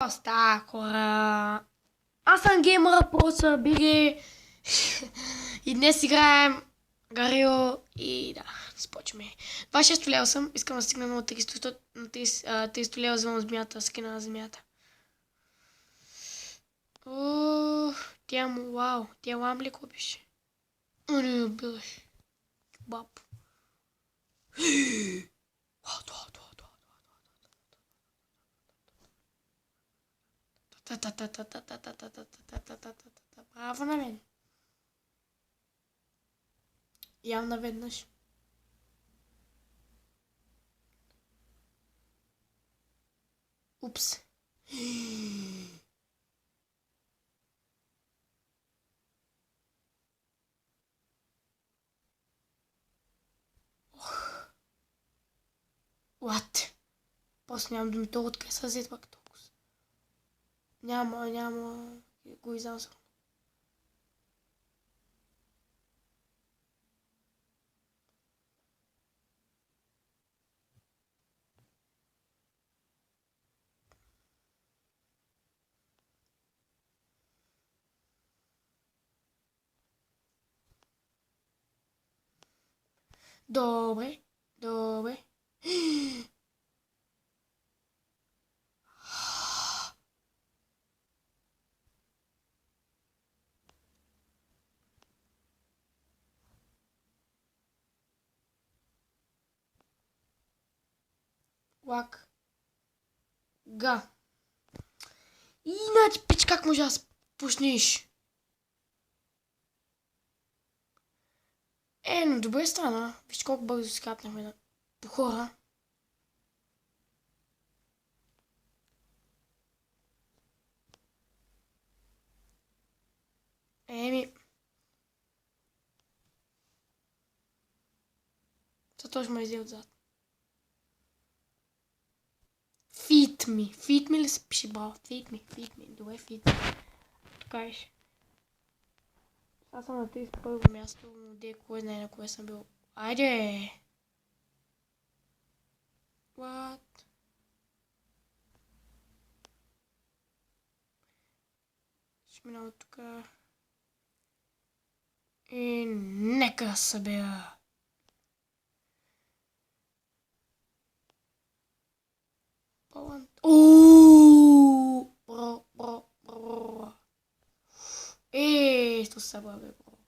Става хора! Аз съм геймъра, просто биги. И днес играем Гарио и да, започваме. 26 лева съм, искам да стигна на 300 лева, вземам змията, скина на змията. Тя му, вау, тя лам ли купиш? Не, убиваш. Баб. Браво на мен. Ям наведнъж. Упс. What? После нямам думите от къде са взет пак толкова. Няма го излязъл. Добре, добре. Лак. Га. Иначе, пич, как може да спушниш? Но добре стана. Виж колко бързо скапнахме по хора. Това ще ме изе отзад. Feed me. Feed me ли се пише, браво? Feed me. Добре, feed me. Така еше. Аз съм на 31 място, но де кой знае на кое съм бил. Айде! What? Ще минава от тук. И нека събера. Бро. Estou sabendo, bro.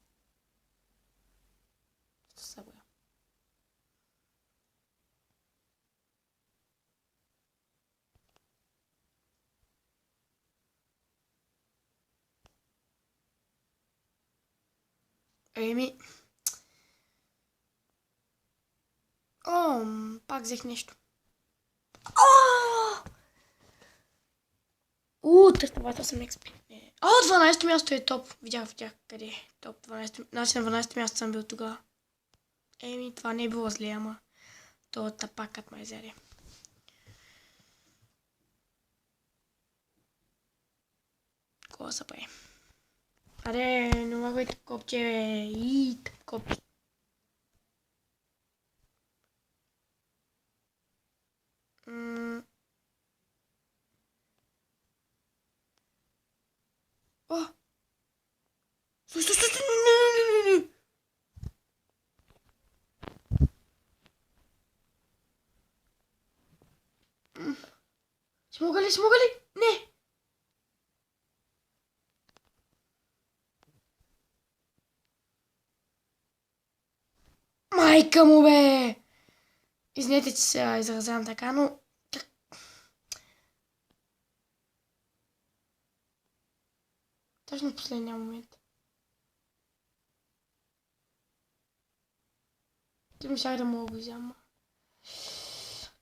Estou sabendo. Еми. Пак взех нещо. 328 XP. 12-то място е топ. Видях къде е топ 12. Значи на 12-то място съм бил тогава. Еми, това не е било зле, ама то тапакът ме изяде. Какво са прави? Аре, не могайте копче, бе. И копче. Стой, не. Смога ли? Не! Майка му, бе! Извинете, че се изразявам така, но... Точно в последния момент. Ти ми щях да мога го взема.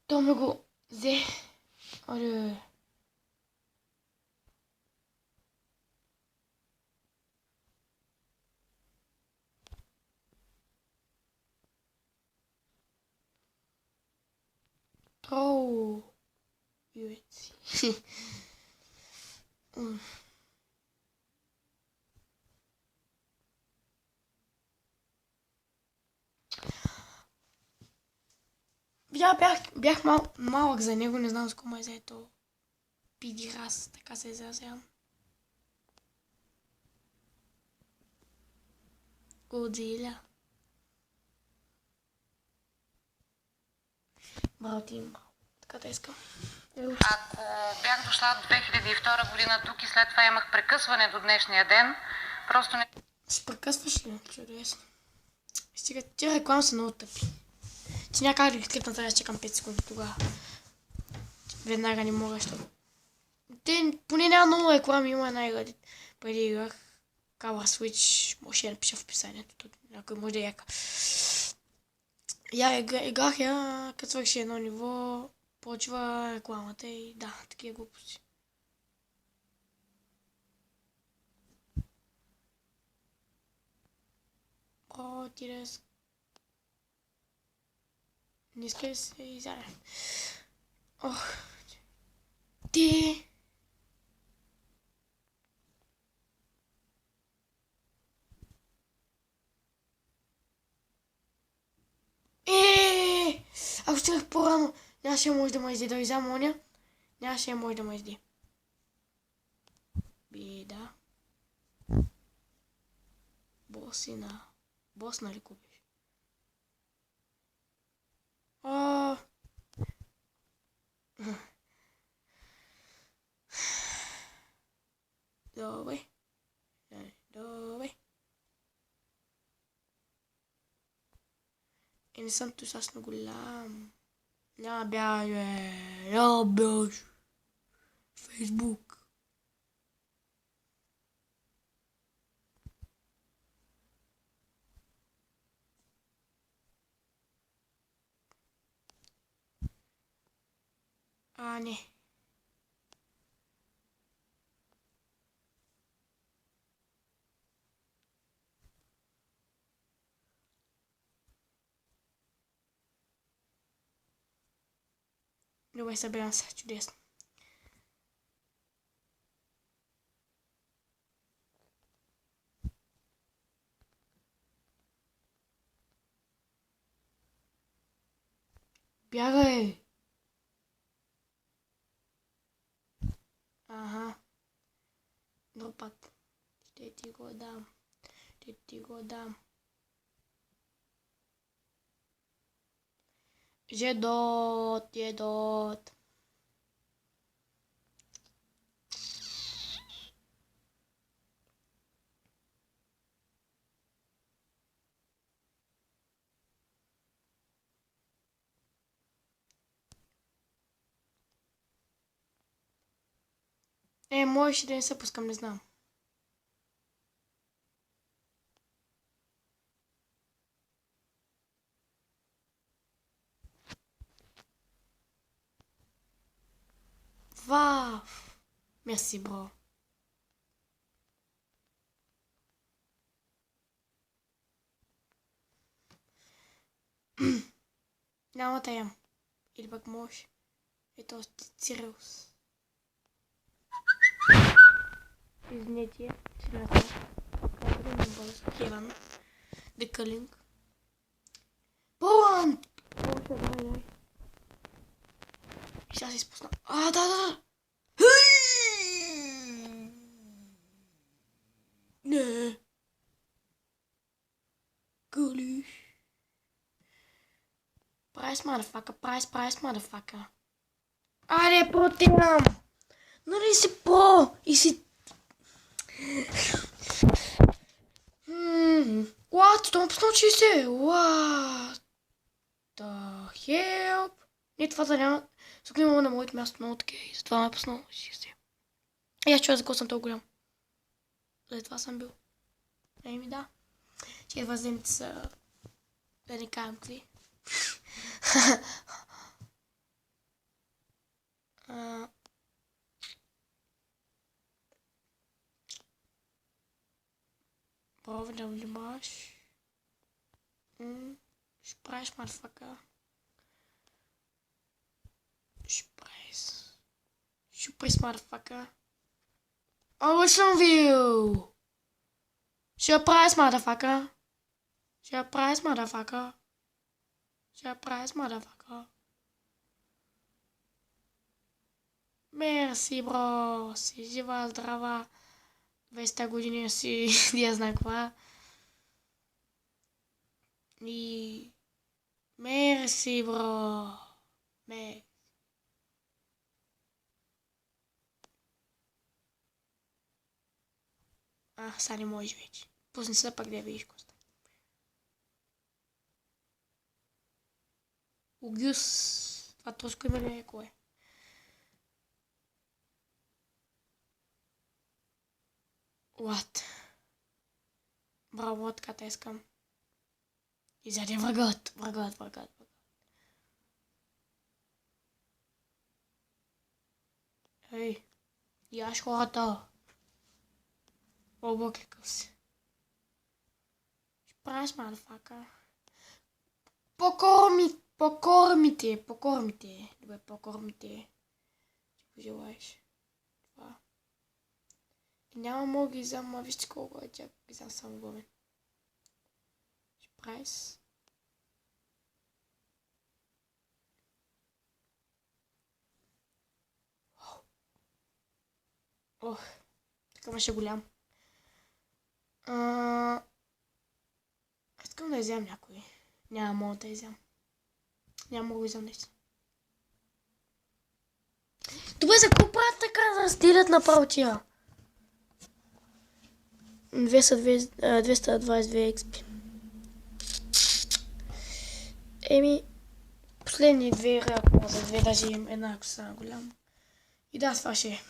То ме го взе. Аре. Юеци. Я бях малък за него, не знам с кого ме е заето. Пидирас, така се изразявам. Годзиля. Браво ти, браво. Така да искам. Ако бях дошла до 2002 година тук и след това имах прекъсване до днешния ден, просто не... Ще прекъсваш ли? Чудесно. Стига, тия реклами са много тъпи. Ти някак да ги кликна, трябва да чекам 5 секунди тогава. Веднага не мога, защото... Те поне няма много реклами, има най-ради. Преди играх Color Switch, може да напиша в описанието. Някой може да яка. Играх я, като свърши едно ниво, почва рекламата и да, такива глупости. О, ти не иска да се изяде. Ох, ти... Ако стигнах по-рано, нямаше може да ме изди. Да изям оня, нямаше може да ме изди. Бида. Босина. Бос, нали купиш? О! Добре. Добре. И не съм достатъчно голям. Няма бяж. Фейсбук. Не. Добре, събирам се. Чудесно. Бягай! Ага. Дропът. Ще ти го дам. Ще ти го дам. Jedot. Можеш да не се пускам, не знам. Вау! Мерси, бро. Няма да ям. Или пък може. Ето Цирилс. Извинете, че не знам. Как да не бъде Хеван. Декалинг. Боланд! Боже, дай. Сега се изпусна. Да. Не. Гули. Прайс, motherfucker. Прайс, motherfucker. Аре, противам! Нали си про? И си... What? Това пуснал 60. What? The help? Не, това да няма... Тук не мога на моето място много такива и затова ме е пуснал 60. И аз чуя за какво съм толкова голям. За това съм бил. Еми да. Че едва земите са... Да не кажем какви. Bravo, da внимаш. Шпрайс, motherfucker. Шпрайс, motherfucker. Oh, which one of you? Surprise, motherfucker. Surprise, motherfucker. Surprise, motherfucker. Мерси, бро. Си жива, здрава. 200 години си, не знам каква. И... Мерси, бро. Мерси. Сега не можеш вече. Пусни се пак да видиш коста. Огюс. Това турско име ли е? Кое? What? Браво, така те искам. Изяде врагът. Ей, яш хората. Обо, какъв си. Ще правиш, мадафака. Покормите. Добре, покормите. Ще пожелаеш. Това. И няма мога ги взема, вижте колко е тя. Ги взема само главен. Ще правиш. Ох, така беше голям. Искам да изям някой. Няма мога да изям. Няма мога да изям нещо. Добре, за какво правят така да разделят направо тия? 222 XP. Еми, последни две реактора за две, даже им една ако са голяма. И да, това ще е.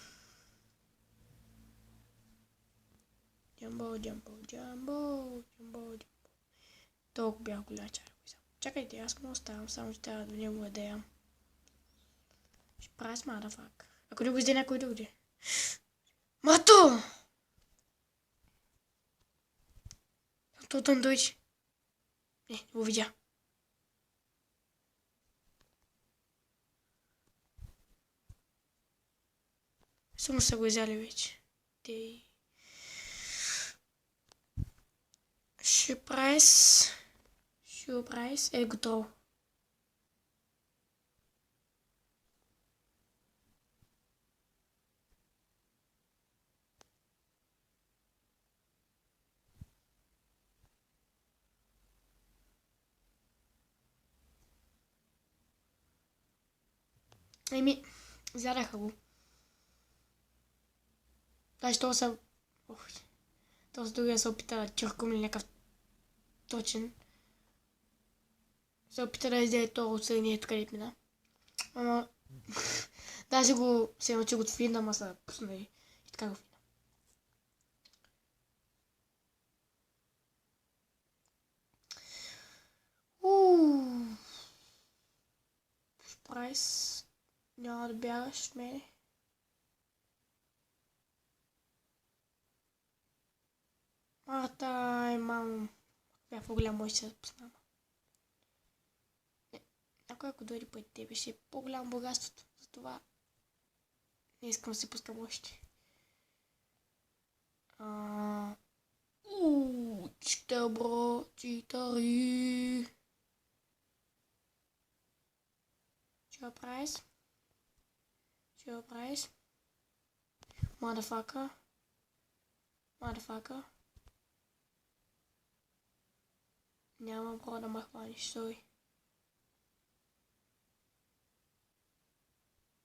Джамбо. Толкова бях голям чак. Чакайте, аз му оставам, само че трябва до него да ям. Ще правя с мадафак. Ако не го изде някой други. Мато! Тотън дойде. Не го видя. Само са го изяли вече. Те... Сюрприз е готово. Еми, взядаха го. Даже това са... Този другия се опита да тюрком или някакъв точен. Се опита да издаде това от средният където мина. Ама... Даже го се научи го твина, ама се пусна и така го фина. Прайс. Няма да бягаш от мене. Марта, мамо. Бях по-голям, може да се запознава. Някой ако дойде пред тебе, ще е по-голямо богатството. Затова не искам да се пускам още. Чита, бро, читари. Чего прайс? Motherfucker. Няма бро да ме хваниш, стой.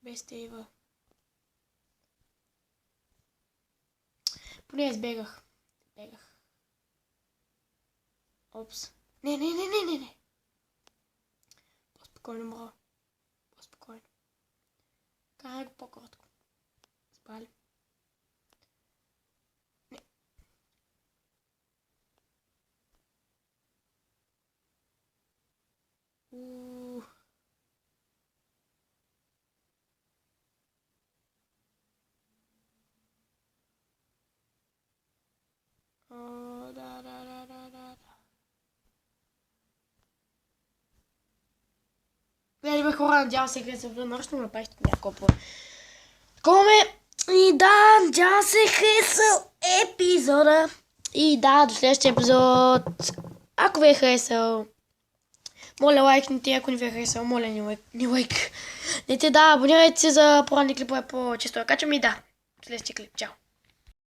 Без тейва. Поне избегах. Опс. Не. По-спокойно, бро. По-спокойно. Карай го по-коротко. Спали. Не. Да. Бе, хора, надявам се, хареса нарочно направихте няколко коме. И да, надявам се, харесал епизода. И да, до следващия епизод. Ако ви е харесал, Моля, лайкните, ако не ви е харесал, моля, ни лайк. Не те да, абонирайте се за поранни клипове по-често да качвам и да. Следващия клип. Чао!